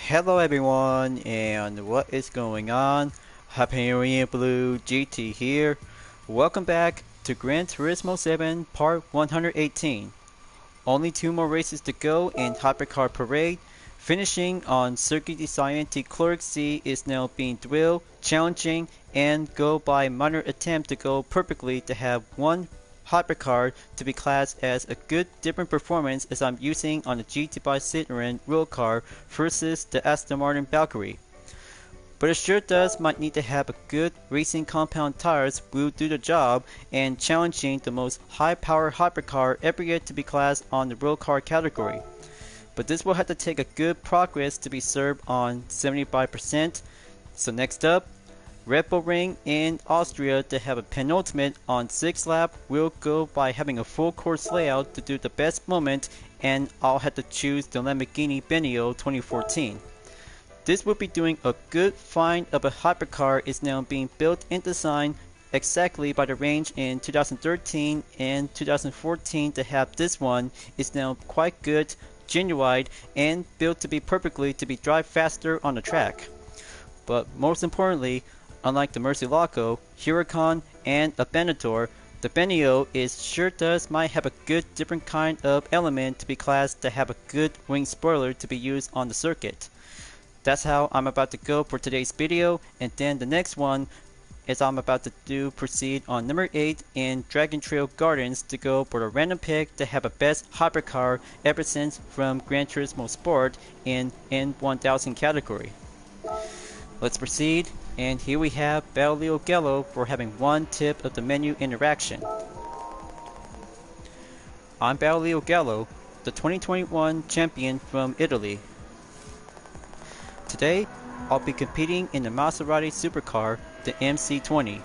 Hello everyone, and what is going on? Hyperion-Blue-GT here. Welcome back to Gran Turismo 7 Part 118. Only 2 more races to go in Hypercar Parade. Finishing on Circuit de Clerc C is now being drilled, challenging, and go by minor attempt to go perfectly to have one Hypercar to be classed as a good different performance as I'm using on the GT by Citroen real car versus the Aston Martin Valkyrie. But it sure does might need to have a good racing compound tires will do the job and challenging the most high power hypercar ever yet to be classed on the real car category. But this will have to take a good progress to be served on 75%. So next up, Red Bull Ring in Austria to have a penultimate on 6th lap will go by having a full course layout to do the best moment, and I'll have to choose the Lamborghini Benio 2014. This will be doing a good find of a hypercar is now being built and designed exactly by the range in 2013 and 2014 to have this one is now quite good, genuine, and built to be perfectly to be drive faster on the track. But most importantly, unlike the Murcielago, Huracan, and a Benator, the Benio is sure does might have a good different kind of element to be classed to have a good wing spoiler to be used on the circuit. That's how I'm about to go for today's video, and then the next one is I'm about to do proceed on number 8 in Dragon Trail Gardens to go for a random pick to have a best hypercar ever since from Gran Turismo Sport in N1000 category. Let's proceed, and here we have Battlefield Gallo for having one tip of the menu interaction. I'm Battlefield Gallo, the 2021 champion from Italy. Today, I'll be competing in the Maserati supercar, the MC20.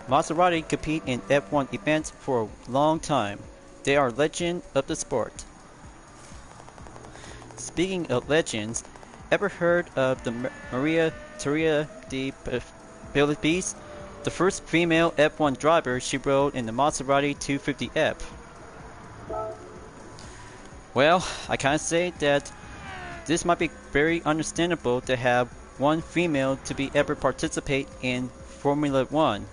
Maserati compete in F1 events for a long time. They are legend of the sport. Speaking of legends, ever heard of the Maria Teresa de Pilibes, the first female F1 driver? She rode in the Maserati 250F. Well, I can't say that this might be very understandable to have one female to be ever participate in Formula 1.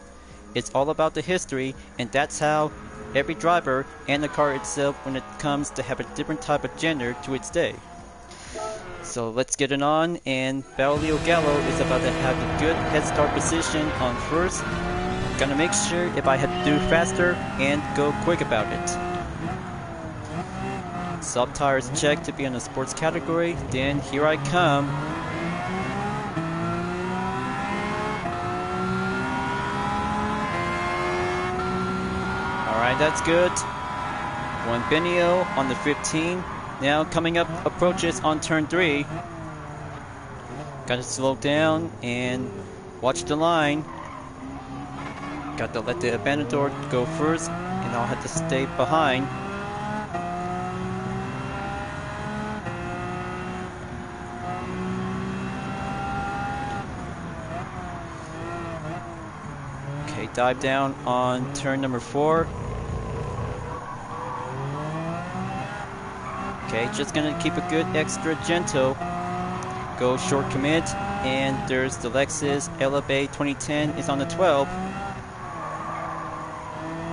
It's all about the history, and that's how every driver and the car itself when it comes to have a different type of gender to its day. So let's get it on, and Battlefield Gallo is about to have a good head start position on first. Gonna make sure if I had to do faster and go quick about it. Soft tires checked to be in the sports category, then here I come. Alright, that's good. One Benio on the 15. Now coming up approaches on turn 3. Gotta slow down and watch the line. Got to let the Benator go first, and I'll have to stay behind. Okay, dive down on turn number 4. Okay, just gonna keep a good extra gentle. Go short commit, and there's the Lexus LFA 2010 is on the 12.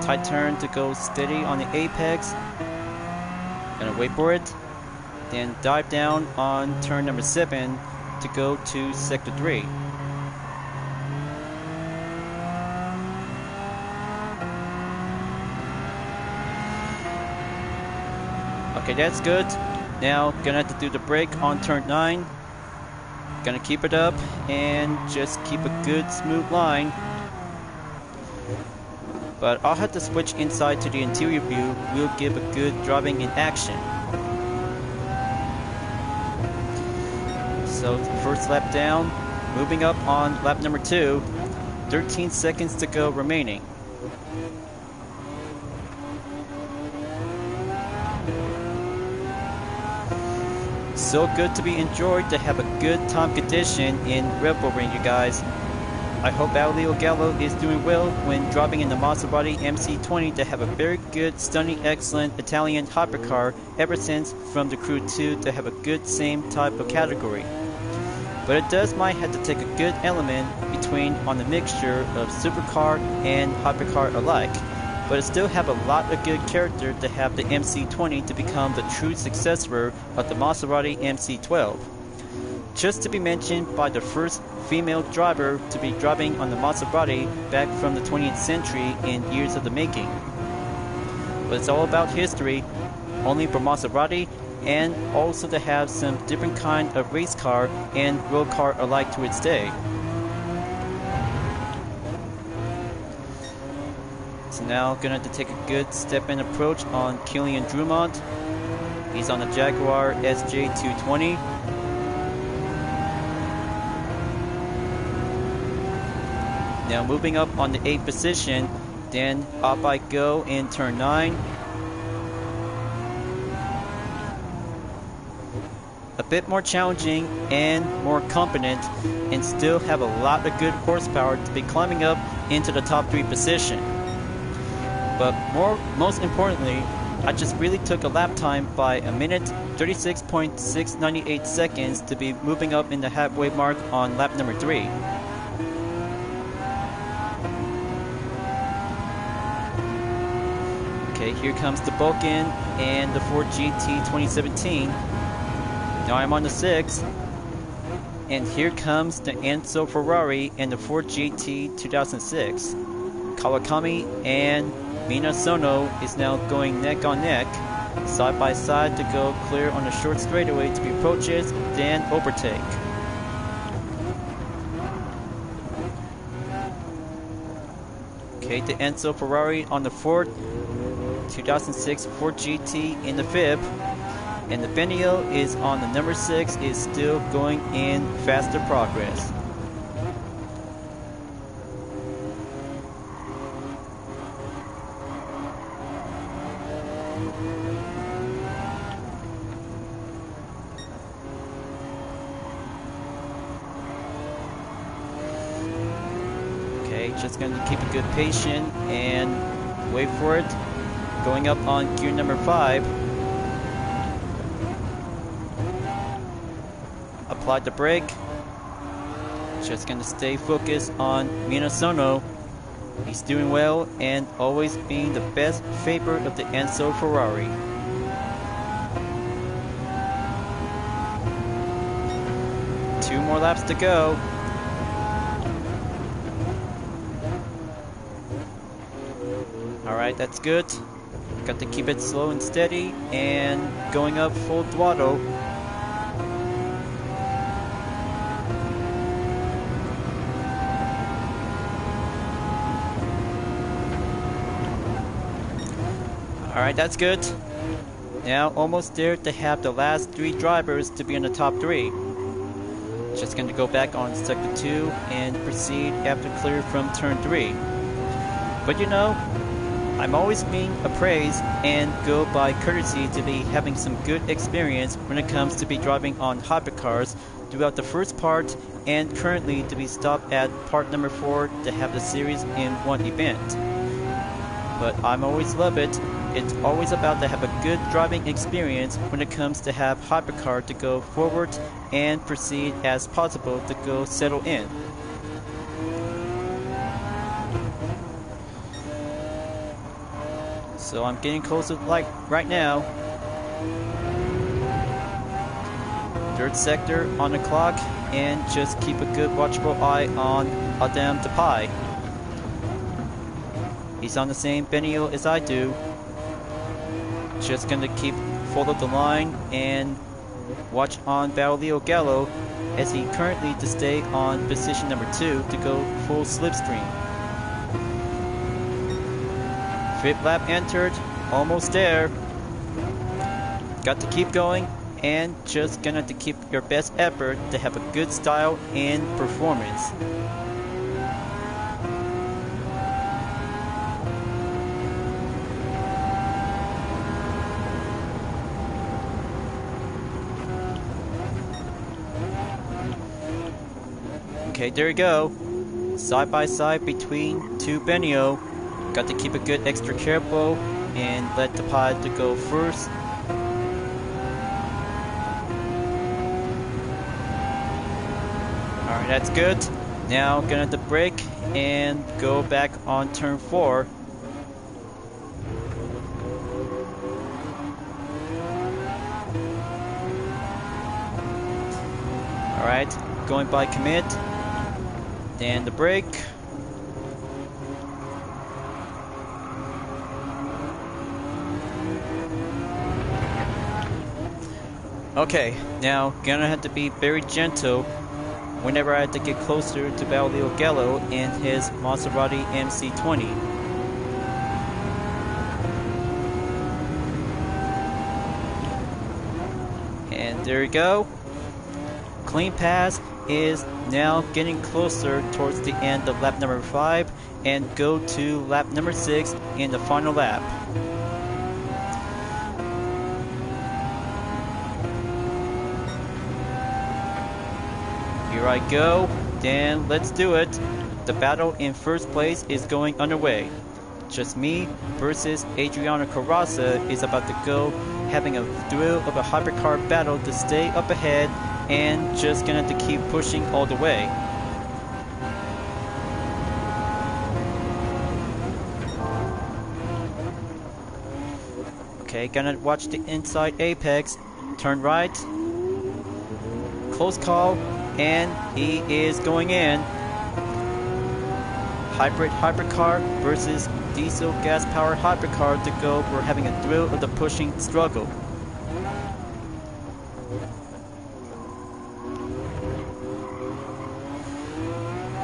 Tight turn to go steady on the apex. Gonna wait for it. Then dive down on turn number 7 to go to sector 3. Okay, that's good. Now, gonna have to do the brake on turn 9. Gonna keep it up and just keep a good smooth line. But I'll have to switch inside to the interior view. Will give a good driving in action. So, first lap down. Moving up on lap number 2. 13 seconds to go remaining. So good to be enjoyed to have a good time condition in Red Bull Ring, you guys. I hope Aurelio Gallo is doing well when driving in the Maserati MC20 to have a very good, stunning, excellent Italian hypercar ever since from the Crew 2 to have a good same type of category. But it does might have to take a good element between on the mixture of supercar and hypercar alike, but it still have a lot of good character to have the MC20 to become the true successor of the Maserati MC12. Just to be mentioned by the first female driver to be driving on the Maserati back from the 20th century in years of the making. But it's all about history, only for Maserati, and also to have some different kind of race car and road car alike to its day. So now gonna have to take a good step-in approach on Killian Drummond. He's on the Jaguar SJ220. Now moving up on the 8th position, then up I go in turn 9. A bit more challenging and more competent, and still have a lot of good horsepower to be climbing up into the top 3 position. But most importantly, I just really took a lap time by a minute 36.698 seconds to be moving up in the halfway mark on lap number 3. Okay, here comes the Vulcan and the Ford GT 2017. Now I'm on the 6th, and here comes the Enzo Ferrari and the Ford GT 2006. Kawakami and Mina Sono is now going neck on neck, side by side to go clear on a short straightaway to be approaches, then overtake. Okay, the Enzo Ferrari on the Ford 2006 Ford GT in the 5th, and the Benio is on the number 6, is still going in faster progress. Okay, just going to keep a good patience and wait for it. Going up on gear number 5. Applied the brake. Just gonna stay focused on Minasono. He's doing well and always being the best favorite of the Enzo Ferrari. Two more laps to go. Alright, that's good. Got to keep it slow and steady and going up full throttle. Alright, that's good. Now almost there to have the last 3 drivers to be in the top 3. Just going to go back on sector 2 and proceed after clear from turn 3. But you know, I'm always being appraised and go by courtesy to be having some good experience when it comes to be driving on hypercars throughout the first part, and currently to be stopped at part number 4 to have the series in one event. But I'm always love it. It's always about to have a good driving experience when it comes to have hypercar to go forward and proceed as possible to go settle in. So I'm getting close to like right now. 3rd sector on the clock, and just keep a good watchful eye on Adam Depay. He's on the same Benio as I do. Just gonna keep follow the line and watch on Baulio Gallo as he currently to stay on position number 2 to go full slipstream. 5th lap entered, almost there. Got to keep going and just gonna have to keep your best effort to have a good style and performance. Okay, there you go. side by side between two Benio. Got to keep a good extra careful and let the pod to go first. Alright, that's good. Now gonna have to brake and go back on turn 4. Alright, going by commit. Then the brake. Okay, now gonna have to be very gentle whenever I have to get closer to Baudilio Gallo and his Maserati MC20. And there you go. Clean pass is now getting closer towards the end of lap number 5 and go to lap number 6 in the final lap. Here I go, then let's do it. The battle in first place is going underway. Just me versus Adriano Carrozza is about to go, having a thrill of a hypercar battle to stay up ahead and just gonna have to keep pushing all the way. Okay, gonna watch the inside apex, turn right, close call, and he is going in. Hybrid hypercar versus diesel gas powered hypercar to go. We're having a thrill of the pushing struggle.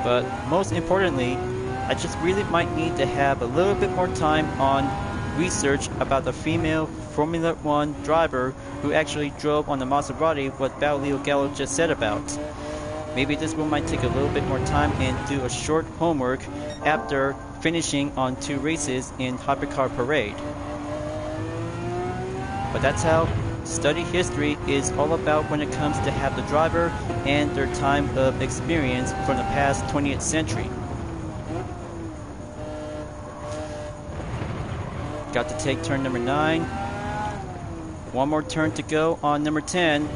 But most importantly, I just really might need to have a little bit more time on research about the female Formula 1 driver who actually drove on the Maserati what Baudilio Gallo just said about. Maybe this one might take a little bit more time and do a short homework after finishing on 2 races in Hypercar Parade. But that's how study history is all about when it comes to have the driver and their time of experience from the past 20th century. Got to take turn number 9. One more turn to go on number 10.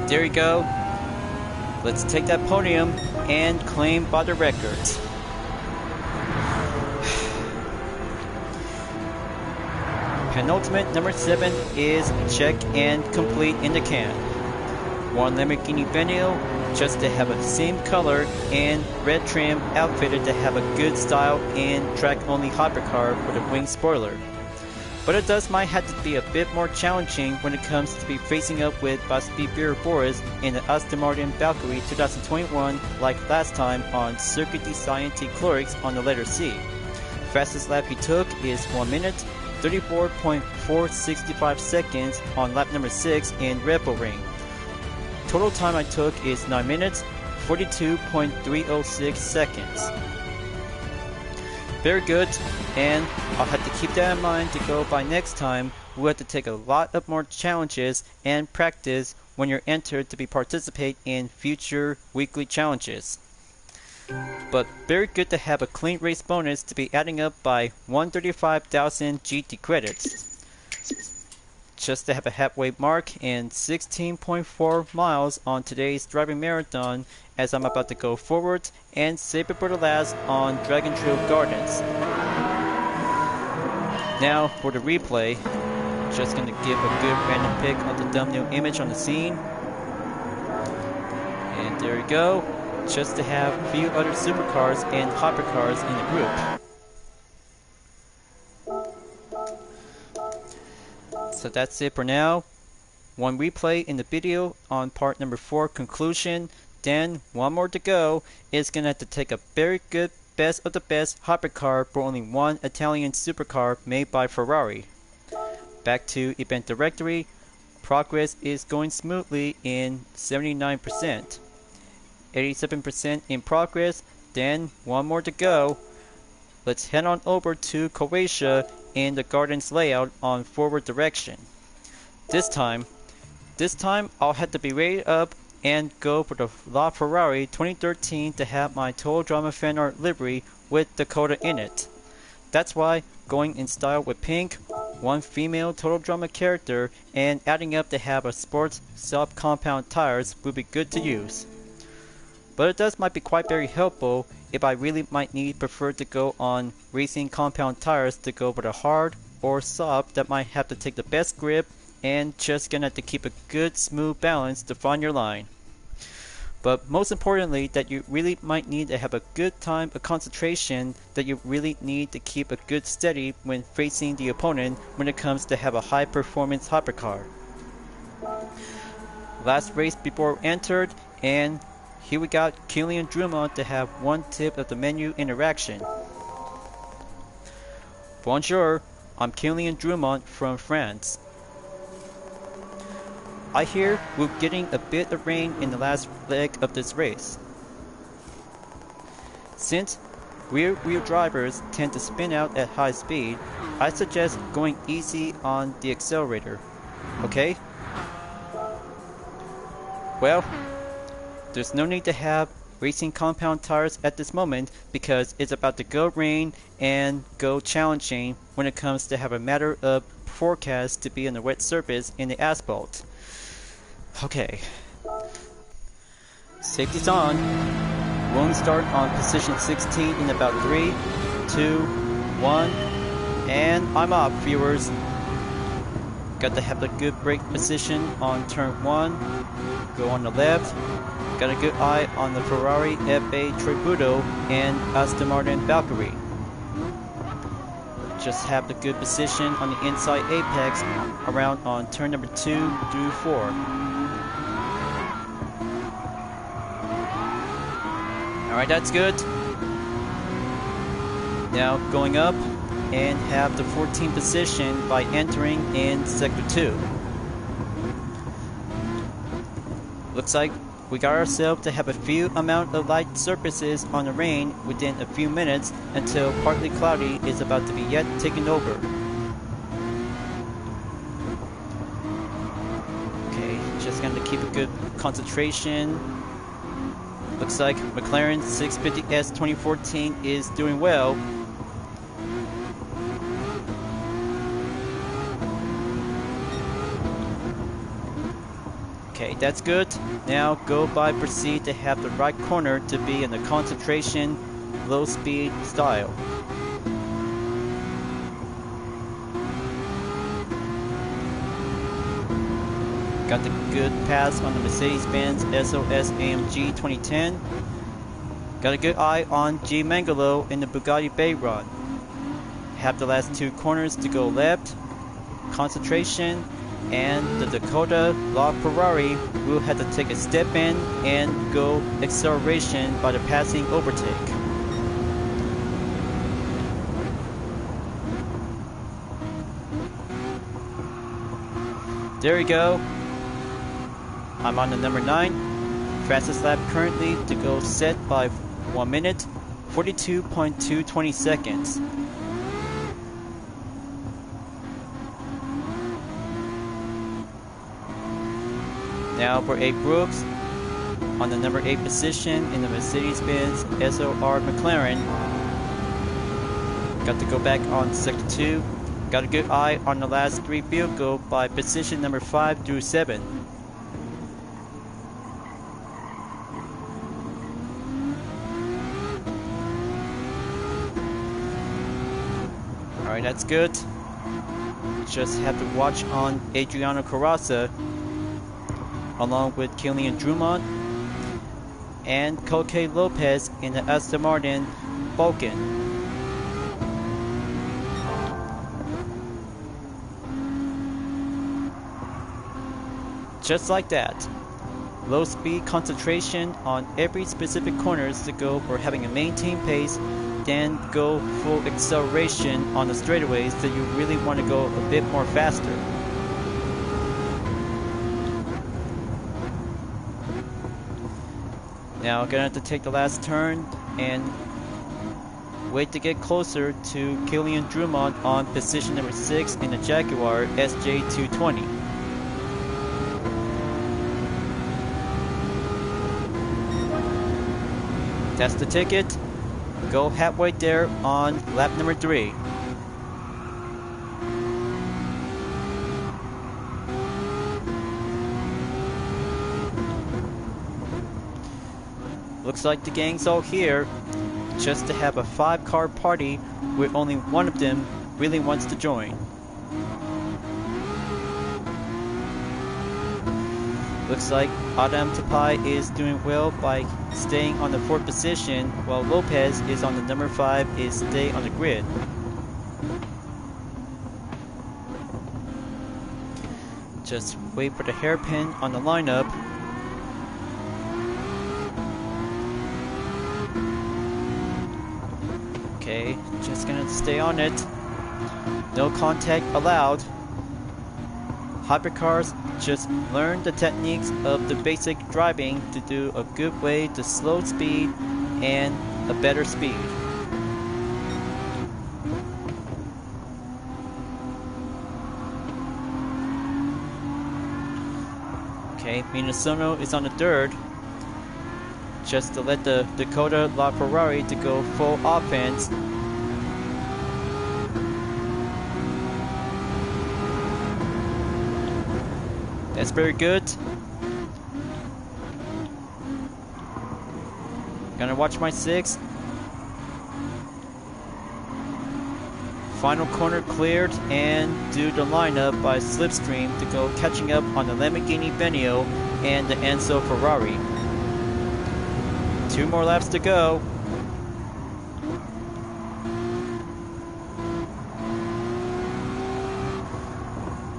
There you go. Let's take that podium and claim by the records. Penultimate number 7 is check and complete in the can. One Lamborghini Venue just to have a same color and red trim outfitted to have a good style and track only hypercar with a wing spoiler. But it might have to be a bit more challenging when it comes to be facing up with Baspi Boris in the Aston Martin Valkyrie 2021 like last time on Circuit de Saint-Cloix on the letter C. Fastest lap he took is 1 minute, 34.465 seconds on lap number 6 in Red Bull Ring. Total time I took is 9 minutes, 42.306 seconds. Very good, and I'll have to keep that in mind to go by next time. We'll have to take a lot of more challenges and practice when you're entered to be participate in future weekly challenges. But very good to have a clean race bonus to be adding up by 135,000 GT credits. Just to have a halfway mark and 16.4 miles on today's driving marathon as I'm about to go forward and save it for the last on Dragon Trail Gardens. Now for the replay, just going to give a good random pick of the thumbnail image on the scene. And there you go, just to have a few other supercars and hypercars in the group. So that's it for now. One replay in the video on part number 4 conclusion, then one more to go. It's gonna have to take a very good best of the best hypercar for only one Italian supercar made by Ferrari. Back to event directory, progress is going smoothly in 79%, 87% in progress, then one more to go. Let's head on over to Croatia in the gardens layout on forward direction. This time I'll have to be rated up and go for the LaFerrari 2013 to have my Total Drama fan art livery with Dakota in it. That's why going in style with pink, one female Total Drama character, and adding up to have a sports sub-compound tires would be good to use. But it might be quite very helpful if I really might prefer to go on racing compound tires to go for the hard or soft that might have to take the best grip and just gonna have to keep a good smooth balance to find your line. But most importantly, that you really might need to have a good time of concentration, that you really need to keep a good steady when facing the opponent when it comes to have a high performance hypercar. Last race before entered, and here we got Kylian Drummond to have one tip of the menu interaction. Bonjour, I'm Kylian Drummond from France. I hear we're getting a bit of rain in the last leg of this race. Since rear-wheel drivers tend to spin out at high speed, I suggest going easy on the accelerator. Okay? Well, there's no need to have racing compound tires at this moment because it's about to go rain and go challenging when it comes to have a matter of forecast to be on the wet surface in the asphalt. Okay. Safety's on. Won't start on position 16 in about 3, 2, 1, and I'm off, viewers. Got to have a good brake position on turn 1. Go on the left. Got a good eye on the Ferrari FA Tributo and Aston Martin Valkyrie. Just have the good position on the inside apex around on turn number 2 through 4. Alright, that's good. Now going up and have the 14th position by entering in sector 2. Looks like we got ourselves to have a few amount of light surfaces on the rain within a few minutes until partly cloudy is about to be yet taken over. Okay, just gonna keep a good concentration. Looks like McLaren 650S 2014 is doing well. Okay, that's good. Now proceed to have the right corner to be in the concentration, low speed style. Got the good pass on the Mercedes-Benz SOS AMG 2010. Got a good eye on G Mangalo in the Bugatti Veyron. Have the last 2 corners to go left. Concentration. And the Dakota LaFerrari will have to take a step in and go acceleration by the passing overtake. There we go. I'm on the number 9. Fastest lap currently to go set by 1 minute, 42.220 seconds. Now for Abe Brooks on the number 8 position in the Mercedes-Benz SOR McLaren. Got to go back on sector 2. Got a good eye on the last 3 vehicles by position number 5 through 7. Alright, that's good. Just have to watch on Adriano Carrozza along with Kylian Drummond and Coque Lopez in the Aston Martin Vulcan. Just like that. Low speed concentration on every specific corners to go for having a maintained pace, then go full acceleration on the straightaways that you really want to go a bit more faster. Now gonna have to take the last turn and wait to get closer to Kylian Drummond on position number 6 in the Jaguar SJ220. That's the ticket. Go halfway there on lap number 3. Looks like the gang's all here just to have a 5-car party where only one of them really wants to join. Looks like Adam Tapai is doing well by staying on the 4th position, while Lopez is on the number 5 is stay on the grid. Just wait for the hairpin on the lineup. Okay, just gonna stay on it. No contact allowed. Hypercars just learn the techniques of the basic driving to do a good way to slow speed and a better speed. Okay, Minasono is on the 3rd. Just to let the Dakota LaFerrari to go full offense. That's very good. Gonna watch my 6. Final corner cleared and do the lineup by Slipstream to go catching up on the Lamborghini Venio and the Enzo Ferrari. 2 more laps to go.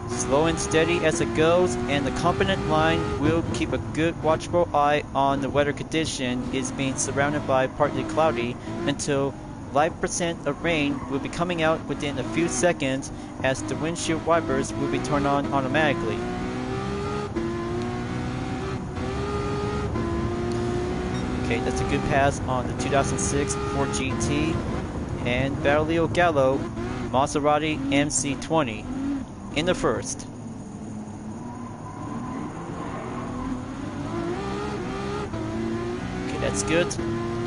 Slow and steady as it goes, and the competent line will keep a good watchful eye on the weather condition. It's being surrounded by partly cloudy until light percent of rain will be coming out within a few seconds as the windshield wipers will be turned on automatically. Okay, that's a good pass on the 2006 Ford GT and Barilio Gallo Maserati MC20 in the 1st. Okay, that's good.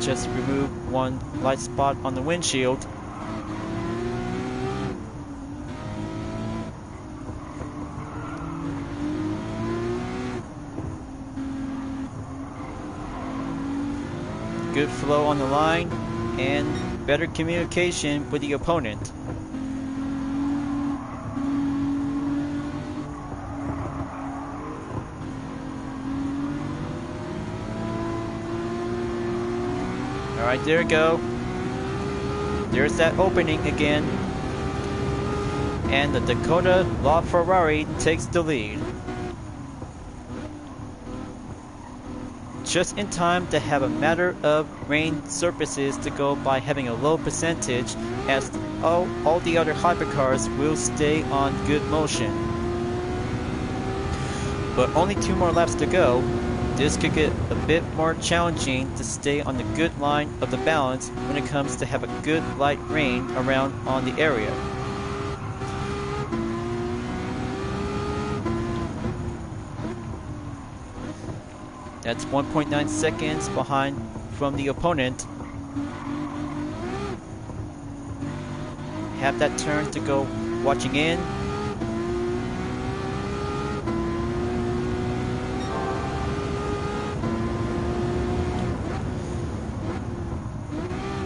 Just remove one light spot on the windshield. Good flow on the line and better communication with the opponent. Alright, there we go. There's that opening again. And the Dakota LaFerrari takes the lead. Just in time to have a matter of rain surfaces to go by having a low percentage as all the other hypercars will stay on good motion. But only 2 more laps to go. This could get a bit more challenging to stay on the good line of the balance when it comes to have a good light rain around on the area. That's 1.9 seconds behind from the opponent. Have that turn to go watching in.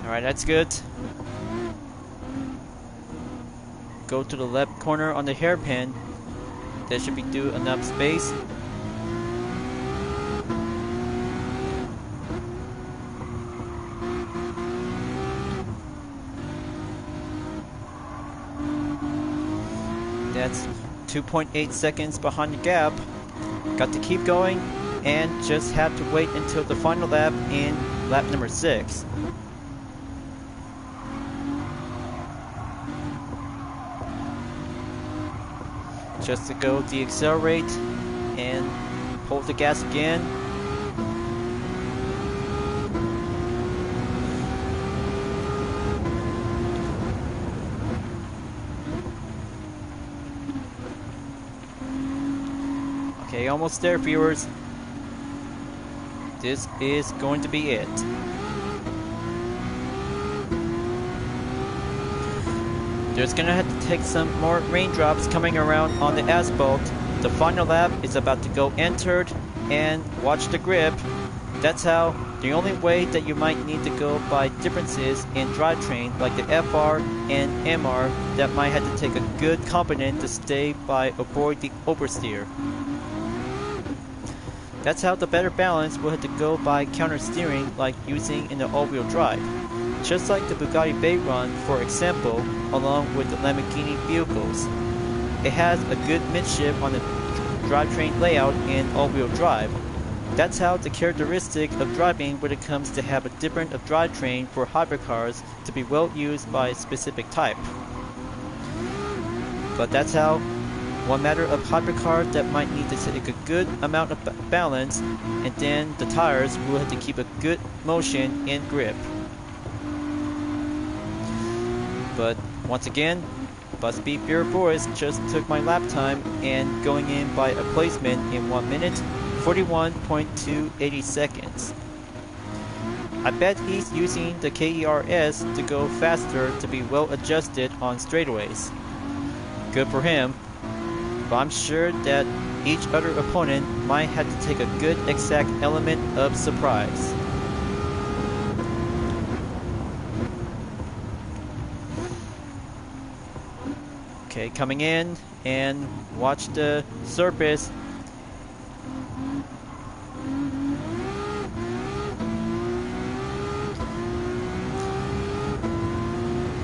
Alright, that's good. Go to the left corner on the hairpin. That should be due enough space. That's 2.8 seconds behind the gap. Got to keep going and just have to wait until the final lap in lap number 6. Just to go deaccelerate and pull the gas again. Okay, almost there, viewers. This is going to be it. There's gonna have to take some more raindrops coming around on the asphalt. The final lap is about to go entered, and watch the grip. That's how the only way that you might need to go by differences in drivetrain like the FR and MR that might have to take a good component to stay by avoid the oversteer. That's how the better balance will have to go by counter steering like using in the all-wheel drive. Just like the Bugatti Veyron for example, along with the Lamborghini vehicles. It has a good midship on the drivetrain layout in all-wheel drive. That's how the characteristic of driving when it comes to have a different of drivetrain for hypercars to be well used by a specific type. But that's how one matter of hypercar that might need to take a good amount of balance, and then the tires will have to keep a good motion and grip. But once again, Bus Beat Beer Boys just took my lap time and going in by a placement in 1 minute 41.280 seconds. I bet he's using the KERS to go faster to be well adjusted on straightaways. Good for him, but I'm sure that each other opponent might have to take a good exact element of surprise. Okay, coming in and watch the surface.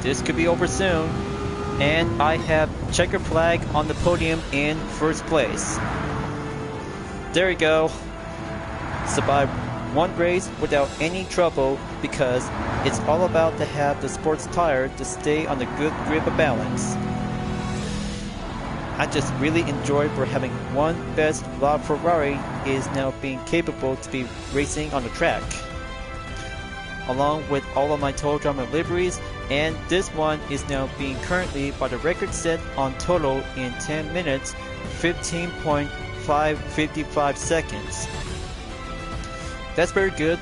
This could be over soon, and I have checker flag on the podium in first place. There we go. Survived one race without any trouble because it's all about to have the sports tire to stay on the good grip of balance. I just really enjoy for having one best LaFerrari is now being capable to be racing on the track. Along with all of my total drama liveries, and this one is now being currently by the record set on total in 10 minutes 15.555 seconds. That's very good,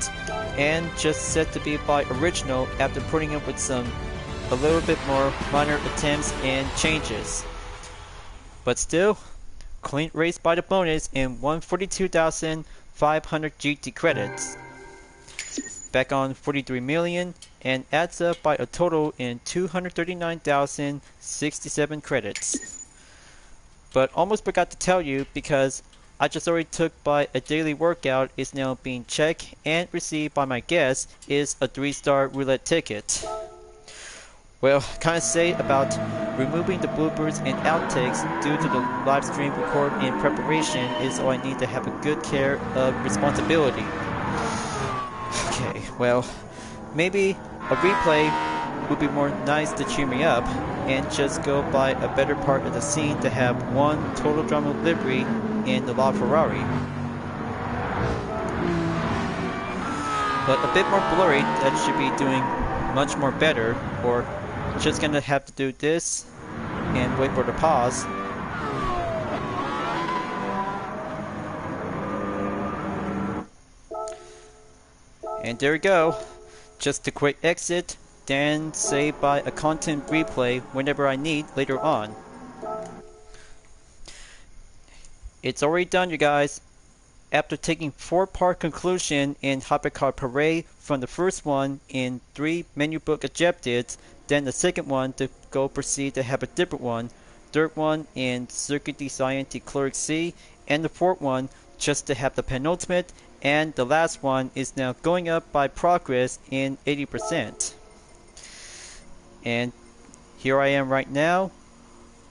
and just set to be by original after putting up with a little bit more minor attempts and changes. But still, clean race by the bonus in 142,500 GT credits. Back on 43 million and adds up by a total in 239,067 credits. But almost forgot to tell you because I just already took by a daily workout is now being checked and received by my guest is a 3-star roulette ticket. Well, kind of say about removing the bloopers and outtakes due to the live stream record in preparation is all I need to have a good care of responsibility. Okay, well, maybe a replay would be more nice to cheer me up and just go by a better part of the scene to have one total drama livery in the LaFerrari. But a bit more blurry, that should be doing much more better, or just gonna have to do this and wait for the pause. And there we go. Just a quick exit, then save by a content replay whenever I need later on. It's already done, you guys. After taking 4-part conclusion in Hypercar Parade from the first one in 3 menu book objectives, then the second one to go proceed to have a different one, third one in Circuit Design to Clerk C, and the fourth one just to have the penultimate, and the last one is now going up by progress in 80%. And here I am right now,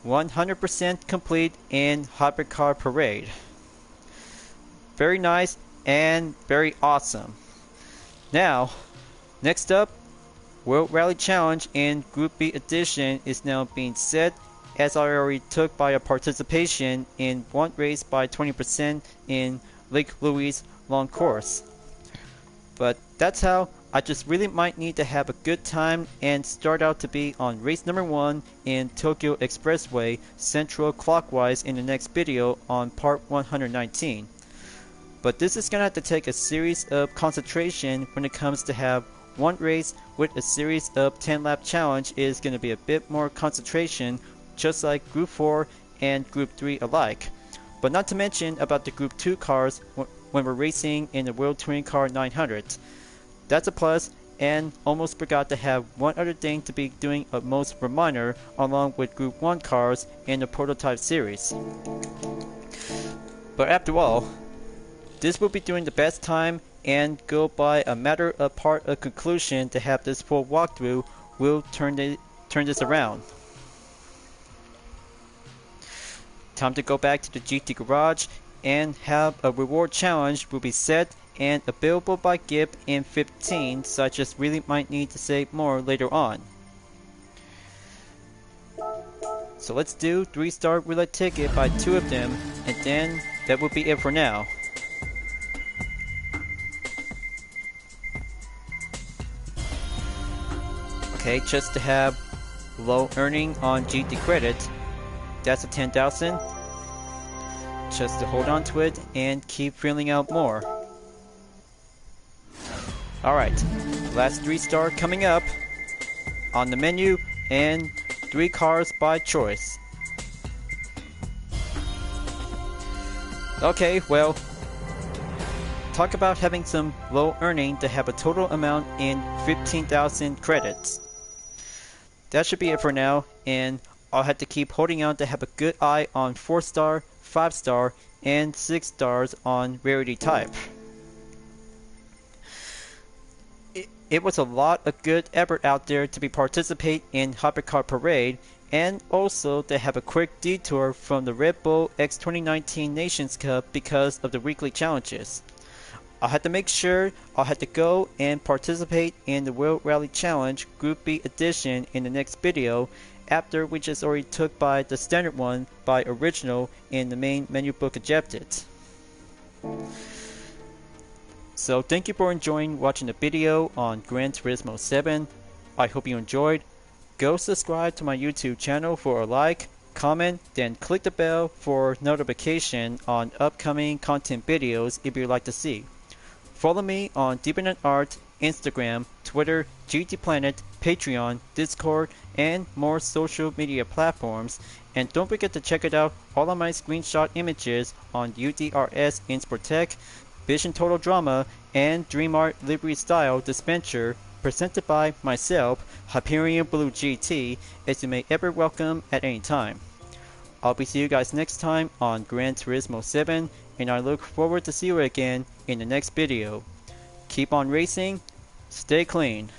100% complete in Hypercar Parade. Very nice and very awesome. Now, next up, World Rally Challenge in Group B edition is now being set, as I already took by a participation in one race by 20% in Lake Louise long course. But that's how I just really might need to have a good time and start out to be on race number 1 in Tokyo Expressway Central clockwise in the next video on part 119. But this is gonna have to take a series of concentration when it comes to have one race with a series of 10-lap challenge is going to be a bit more concentration, just like Group 4 and Group 3 alike. But not to mention about the Group 2 cars when we're racing in the World Touring Car 900. That's a plus, and almost forgot to have one other thing to be doing a most reminder along with Group 1 cars in the prototype series. But after all, this will be doing the best time and go by a matter of part of conclusion to have this full walkthrough will turn this around. Time to go back to the GT garage and have a reward challenge will be set and available by Gip in 15, so I just really might need to save more later on. So let's do 3-star roulette ticket by 2 of them, and then that will be it for now. Okay, just to have low earning on GT credit, that's a 10,000. Just to hold on to it and keep filling out more. Alright, last 3-star coming up on the menu, and 3 cars by choice. Okay, well, talk about having some low earning to have a total amount in 15,000 credits. That should be it for now, and I'll have to keep holding on to have a good eye on 4-star, 5-star, and 6 stars on rarity type. It was a lot of good effort out there to be participate in Hypercar Parade, and also to have a quick detour from the Red Bull X 2019 Nations Cup because of the weekly challenges. I had to make sure I had to go and participate in the World Rally Challenge Group B edition in the next video, after we just already took by the standard one by original in the main menu book objectives. So thank you for enjoying watching the video on Gran Turismo 7. I hope you enjoyed. Go subscribe to my YouTube channel for a like, comment, then click the bell for notification on upcoming content videos if you'd like to see. Follow me on Deepnet Art, Instagram, Twitter, GT Planet, Patreon, Discord, and more social media platforms. And don't forget to check it out all of my screenshot images on UDRS Insportec, Vision Total Drama, and DreamArt Livery Style Dispenser, presented by myself, Hyperion-Blue-GT, as you may ever welcome at any time. I'll be seeing you guys next time on Gran Turismo 7, and I look forward to see you again in the next video. Keep on racing, stay clean.